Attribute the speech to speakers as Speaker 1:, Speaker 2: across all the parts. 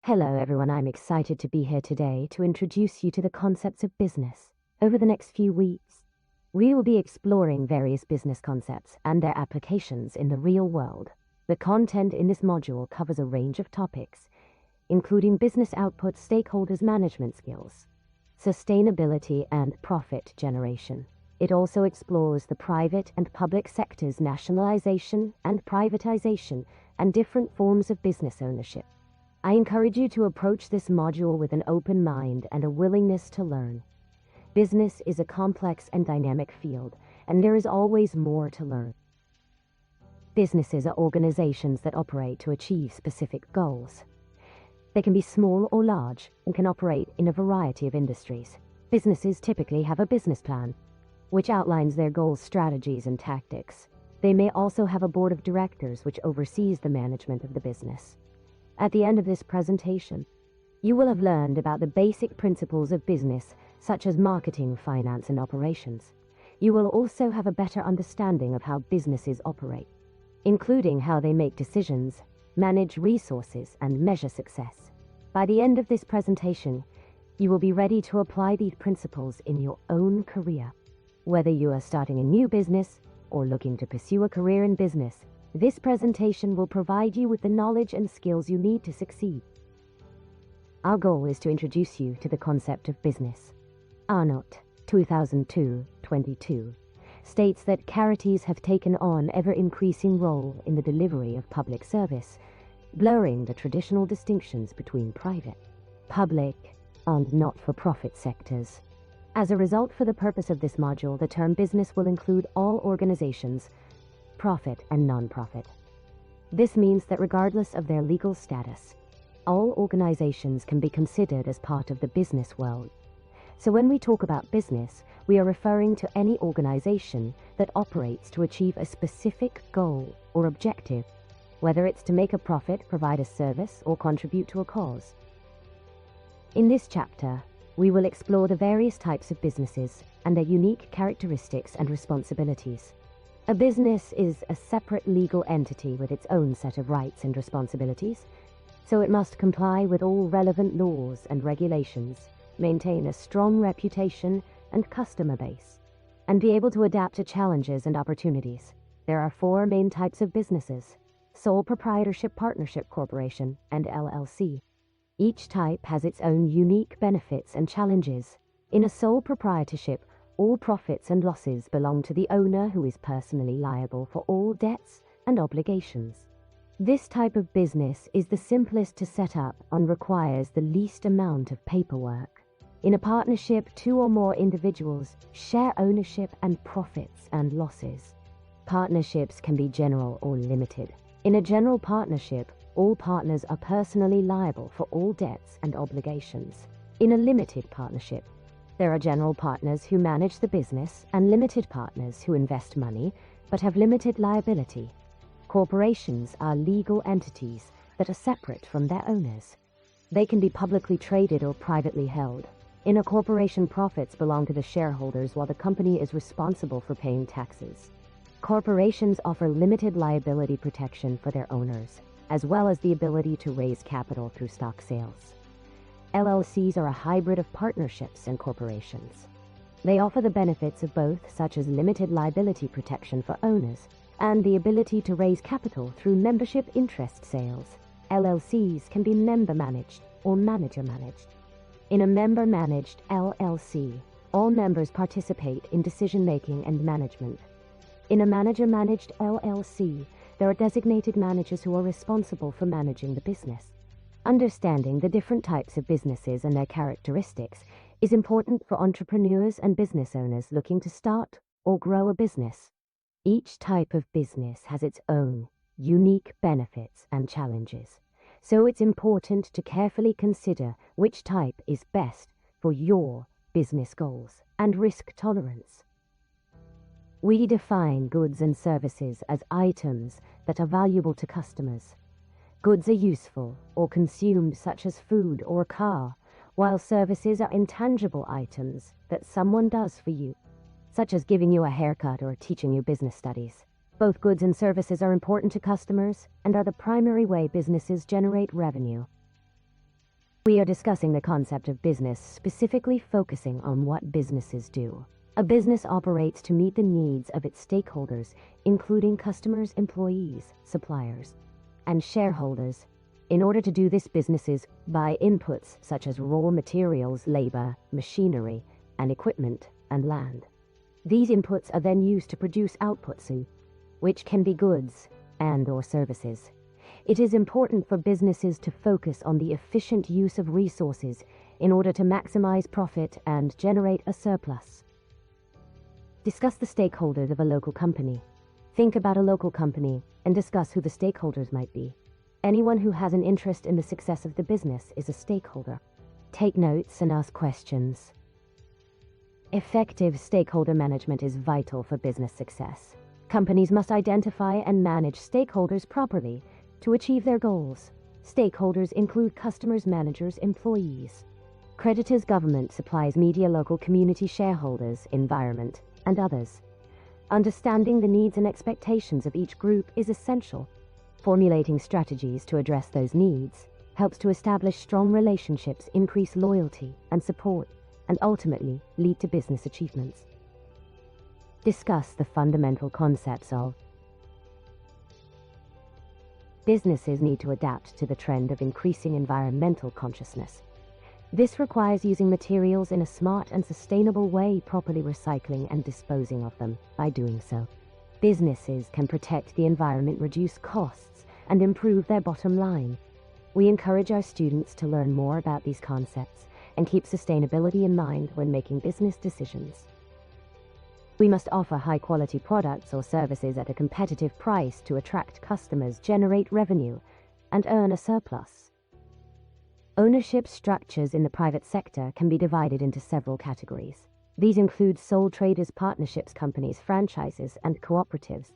Speaker 1: Hello everyone, I'm excited to be here today to introduce you to the concepts of business. Over the next few weeks, we will be exploring various business concepts and their applications in the real world. The content in this module covers a range of topics, including business output, stakeholders management skills, sustainability, and profit generation. It also explores the private and public sector's nationalization and privatization and different forms of business ownership. I encourage you to approach this module with an open mind and a willingness to learn. Business is a complex and dynamic field, and there is always more to learn. Businesses are organizations that operate to achieve specific goals. They can be small or large and can operate in a variety of industries. Businesses typically have a business plan, which outlines their goals, strategies, and tactics. They may also have a board of directors which oversees the management of the business. At the end of this presentation, you will have learned about the basic principles of business, such as marketing, finance, and operations. You will also have a better understanding of how businesses operate, including how they make decisions, manage resources, and measure success. By the end of this presentation, you will be ready to apply these principles in your own career. Whether you are starting a new business or looking to pursue a career in business, this presentation will provide you with the knowledge and skills you need to succeed. Our goal is to introduce you to the concept of business. Arnott, 2002-22, states that charities have taken on ever-increasing role in the delivery of public service, blurring the traditional distinctions between private, public, and not-for-profit sectors. As a result, for the purpose of this module, the term business will include all organizations, profit and non-profit. This means that regardless of their legal status, all organizations can be considered as part of the business world. So when we talk about business, we are referring to any organization that operates to achieve a specific goal or objective, whether it's to make a profit, provide a service, or contribute to a cause. In this chapter, we will explore the various types of businesses and their unique characteristics and responsibilities. A business is a separate legal entity with its own set of rights and responsibilities, so it must comply with all relevant laws and regulations, maintain a strong reputation and customer base, and be able to adapt to challenges and opportunities. There are four main types of businesses: sole proprietorship, partnership, corporation, and LLC. Each type has its own unique benefits and challenges. In a sole proprietorship, all profits and losses belong to the owner, who is personally liable for all debts and obligations. This type of business is the simplest to set up and requires the least amount of paperwork. In a partnership, two or more individuals share ownership and profits and losses. Partnerships can be general or limited. In a general partnership, all partners are personally liable for all debts and obligations. In a limited partnership, there are general partners who manage the business and limited partners who invest money but have limited liability. Corporations are legal entities that are separate from their owners. They can be publicly traded or privately held. In a corporation, profits belong to the shareholders while the company is responsible for paying taxes. Corporations offer limited liability protection for their owners, as well as the ability to raise capital through stock sales. LLCs are a hybrid of partnerships and corporations. They offer the benefits of both, such as limited liability protection for owners and the ability to raise capital through membership interest sales. LLCs can be member-managed or manager-managed. In a member-managed LLC, all members participate in decision-making and management. In a manager-managed LLC, there are designated managers who are responsible for managing the business. Understanding the different types of businesses and their characteristics is important for entrepreneurs and business owners looking to start or grow a business. Each type of business has its own unique benefits and challenges, so it's important to carefully consider which type is best for your business goals and risk tolerance. We define goods and services as items that are valuable to customers. Goods are useful or consumed, such as food or a car, while services are intangible items that someone does for you, such as giving you a haircut or teaching you business studies. Both goods and services are important to customers and are the primary way businesses generate revenue. We are discussing the concept of business, specifically focusing on what businesses do. A business operates to meet the needs of its stakeholders, including customers, employees, suppliers, and shareholders. In order to do this, businesses buy inputs such as raw materials, labor, machinery, and equipment, and land. These inputs are then used to produce outputs, which can be goods and/or services. It is important for businesses to focus on the efficient use of resources in order to maximize profit and generate a surplus. Discuss the stakeholders of a local company. Think about a local company and discuss who the stakeholders might be. Anyone who has an interest in the success of the business is a stakeholder. Take notes and ask questions. Effective stakeholder management is vital for business success. Companies must identify and manage stakeholders properly to achieve their goals. Stakeholders include customers, managers, employees, creditors, government, suppliers, media, local community, shareholders, environment, and others. Understanding the needs and expectations of each group is essential. Formulating strategies to address those needs helps to establish strong relationships, increase loyalty and support, and ultimately lead to business achievements. Discuss the fundamental concepts of businesses need to adapt to the trend of increasing environmental consciousness. This requires using materials in a smart and sustainable way, properly recycling and disposing of them. By doing so, businesses can protect the environment, reduce costs, and improve their bottom line. We encourage our students to learn more about these concepts and keep sustainability in mind when making business decisions. We must offer high-quality products or services at a competitive price to attract customers, generate revenue, and earn a surplus. Ownership structures in the private sector can be divided into several categories. These include sole traders, partnerships, companies, franchises, and cooperatives.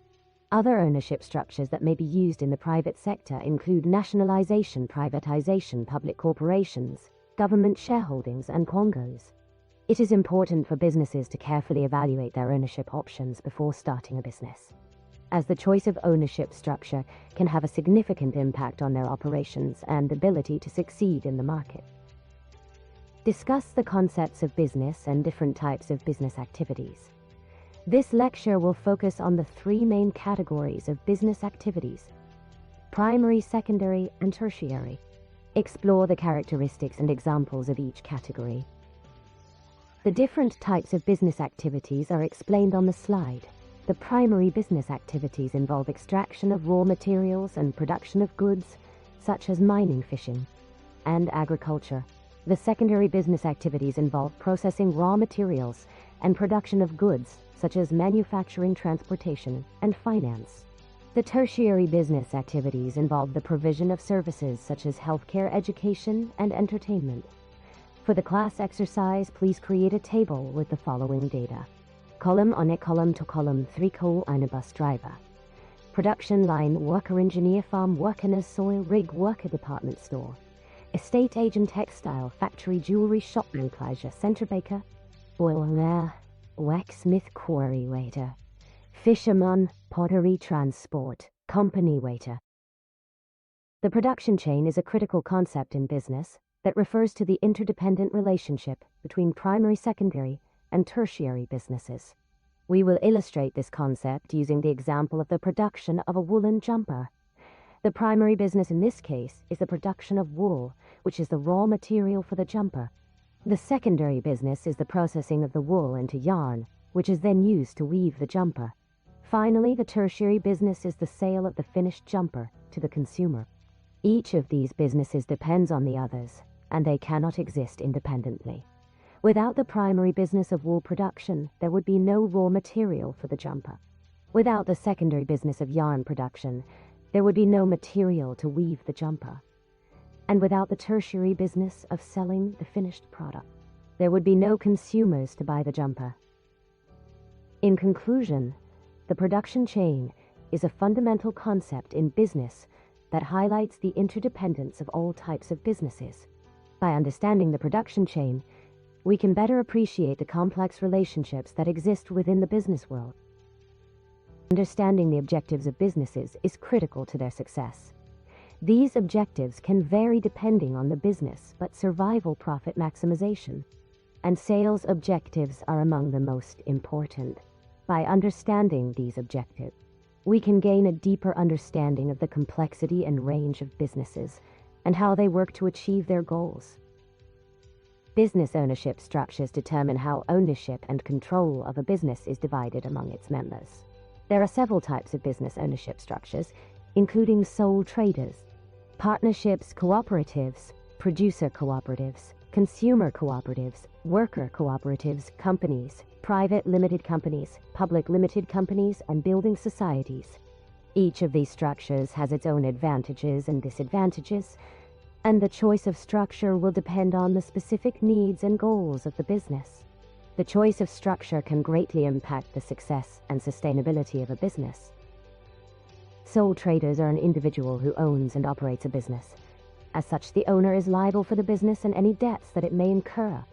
Speaker 1: Other ownership structures that may be used in the private sector include nationalization, privatization, public corporations, government shareholdings, and quangos. It is important for businesses to carefully evaluate their ownership options before starting a business, as the choice of ownership structure can have a significant impact on their operations and ability to succeed in the market. Discuss the concepts of business and different types of business activities. This lecture will focus on the three main categories of business activities: primary, secondary, and tertiary. Explore the characteristics and examples of each category. The different types of business activities are explained on the slide. The primary business activities involve extraction of raw materials and production of goods, such as mining, fishing, and agriculture. The secondary business activities involve processing raw materials and production of goods, such as manufacturing, transportation, and finance. The tertiary business activities involve the provision of services such as healthcare, education, and entertainment. For the class exercise, please create a table with the following data. Column on a column to column 3 coal eine bus driver. Production line worker, engineer, farm worker, soil rig worker, department store. Estate agent, textile, factory, jewelry shop, enclosure, center baker, boiler, waxsmith, quarry waiter, fisherman, pottery, transport, company waiter. The production chain is a critical concept in business that refers to the interdependent relationship between primary, secondary, and tertiary businesses. We will illustrate this concept using the example of the production of a woolen jumper. The primary business in this case is the production of wool, which is the raw material for the jumper. The secondary business is the processing of the wool into yarn, which is then used to weave the jumper. Finally, the tertiary business is the sale of the finished jumper to the consumer. Each of these businesses depends on the others, and they cannot exist independently. Without the primary business of wool production, there would be no raw material for the jumper. Without the secondary business of yarn production, there would be no material to weave the jumper. And without the tertiary business of selling the finished product, there would be no consumers to buy the jumper. In conclusion, the production chain is a fundamental concept in business that highlights the interdependence of all types of businesses. By understanding the production chain, we can better appreciate the complex relationships that exist within the business world. Understanding the objectives of businesses is critical to their success. These objectives can vary depending on the business, but survival, profit maximization, and sales objectives are among the most important. By understanding these objectives, we can gain a deeper understanding of the complexity and range of businesses and how they work to achieve their goals. Business ownership structures determine how ownership and control of a business is divided among its members. There are several types of business ownership structures, including sole traders, partnerships, cooperatives, producer cooperatives, consumer cooperatives, worker cooperatives, companies, private limited companies, public limited companies, and building societies. Each of these structures has its own advantages and disadvantages, and the choice of structure will depend on the specific needs and goals of the business. The choice of structure can greatly impact the success and sustainability of a business. Sole traders are an individual who owns and operates a business. As such, the owner is liable for the business and any debts that it may incur.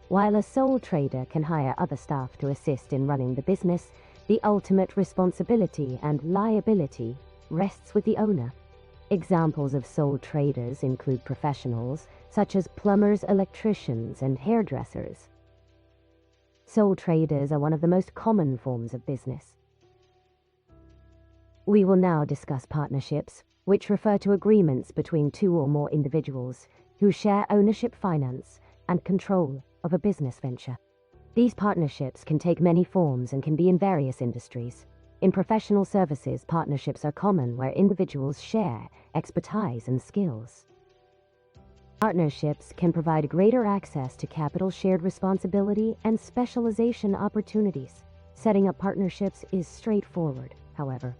Speaker 1: While a sole trader can hire other staff to assist in running the business, the ultimate responsibility and liability rests with the owner. Examples of sole traders include professionals such as plumbers, electricians, and hairdressers. Sole traders are one of the most common forms of business. We will now discuss partnerships, which refer to agreements between two or more individuals who share ownership, finance, and control of a business venture. These partnerships can take many forms and can be in various industries. In professional services, partnerships are common where individuals share expertise and skills. Partnerships can provide greater access to capital, shared responsibility, and specialization opportunities. Setting up partnerships is straightforward, however.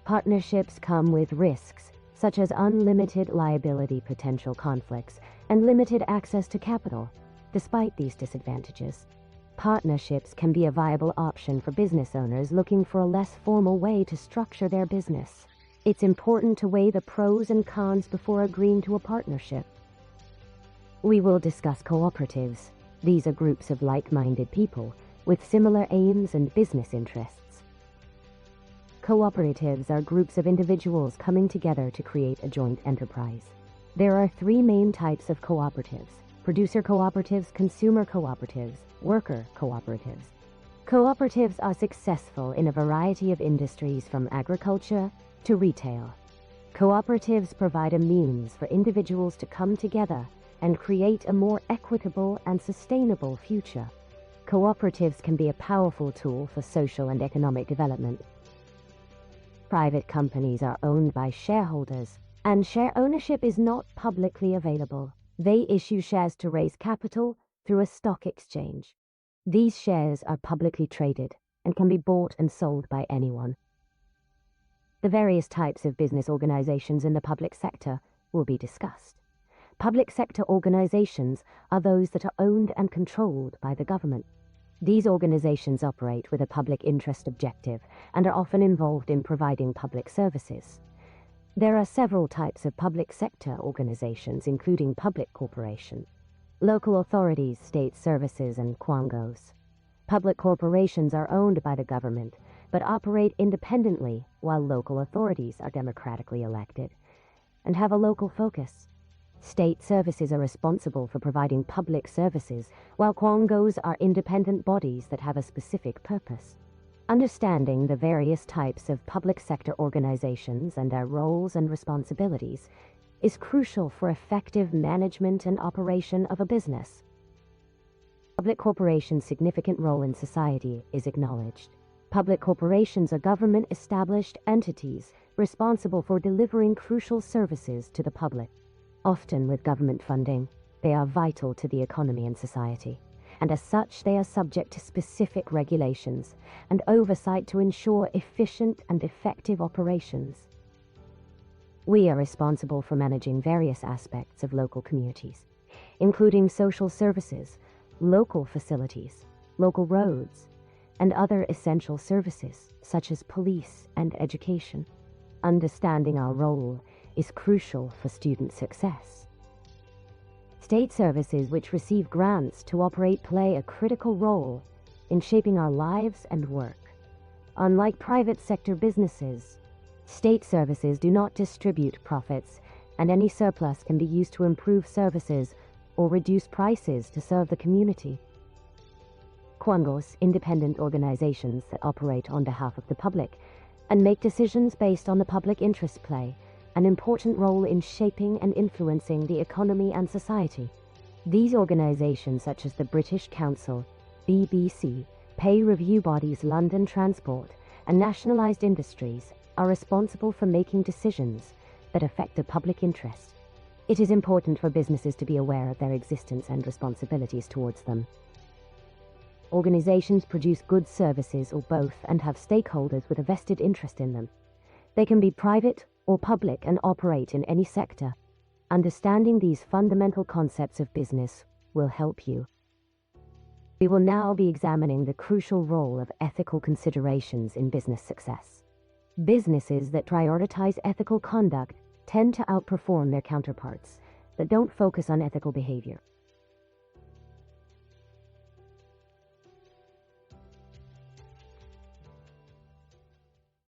Speaker 1: Partnerships come with risks, such as unlimited liability, potential conflicts, and limited access to capital. Despite these disadvantages, partnerships can be a viable option for business owners looking for a less formal way to structure their business. It's important to weigh the pros and cons before agreeing to a partnership. We will discuss cooperatives. These are groups of like-minded people with similar aims and business interests. Cooperatives are groups of individuals coming together to create a joint enterprise. There are three main types of cooperatives: producer cooperatives, consumer cooperatives, worker cooperatives. Cooperatives are successful in a variety of industries from agriculture to retail. Cooperatives provide a means for individuals to come together and create a more equitable and sustainable future. Cooperatives can be a powerful tool for social and economic development. Private companies are owned by shareholders, and share ownership is not publicly available. They issue shares to raise capital through a stock exchange. These shares are publicly traded and can be bought and sold by anyone. The various types of business organizations in the public sector will be discussed. Public sector organizations are those that are owned and controlled by the government. These organizations operate with a public interest objective and are often involved in providing public services. There are several types of public sector organizations, including public corporations, local authorities, state services, and quangos. Public corporations are owned by the government, but operate independently, while local authorities are democratically elected and have a local focus. State services are responsible for providing public services, while quangos are independent bodies that have a specific purpose. Understanding the various types of public sector organizations and their roles and responsibilities is crucial for effective management and operation of a business. Public corporations' significant role in society is acknowledged. Public corporations are government-established entities responsible for delivering crucial services to the public. Often with government funding, they are vital to the economy and society, and as such they are subject to specific regulations and oversight to ensure efficient and effective operations. We are responsible for managing various aspects of local communities, including social services, local facilities, local roads, and other essential services such as police and education. Understanding our role is crucial for student success. State services which receive grants to operate play a critical role in shaping our lives and work. Unlike private sector businesses, state services do not distribute profits and any surplus can be used to improve services or reduce prices to serve the community. Kwangos, independent organizations that operate on behalf of the public and make decisions based on the public interest, play an important role in shaping and influencing the economy and society. These organizations, such as the British Council, BBC, pay review bodies London Transport, and nationalised industries, are responsible for making decisions that affect the public interest. It is important for businesses to be aware of their existence and responsibilities towards them. Organizations produce goods, services, or both, and have stakeholders with a vested interest in them. They can be private or public and operate in any sector. Understanding these fundamental concepts of business will help you. We will now be examining the crucial role of ethical considerations in business success. Businesses that prioritize ethical conduct tend to outperform their counterparts that don't focus on ethical behavior.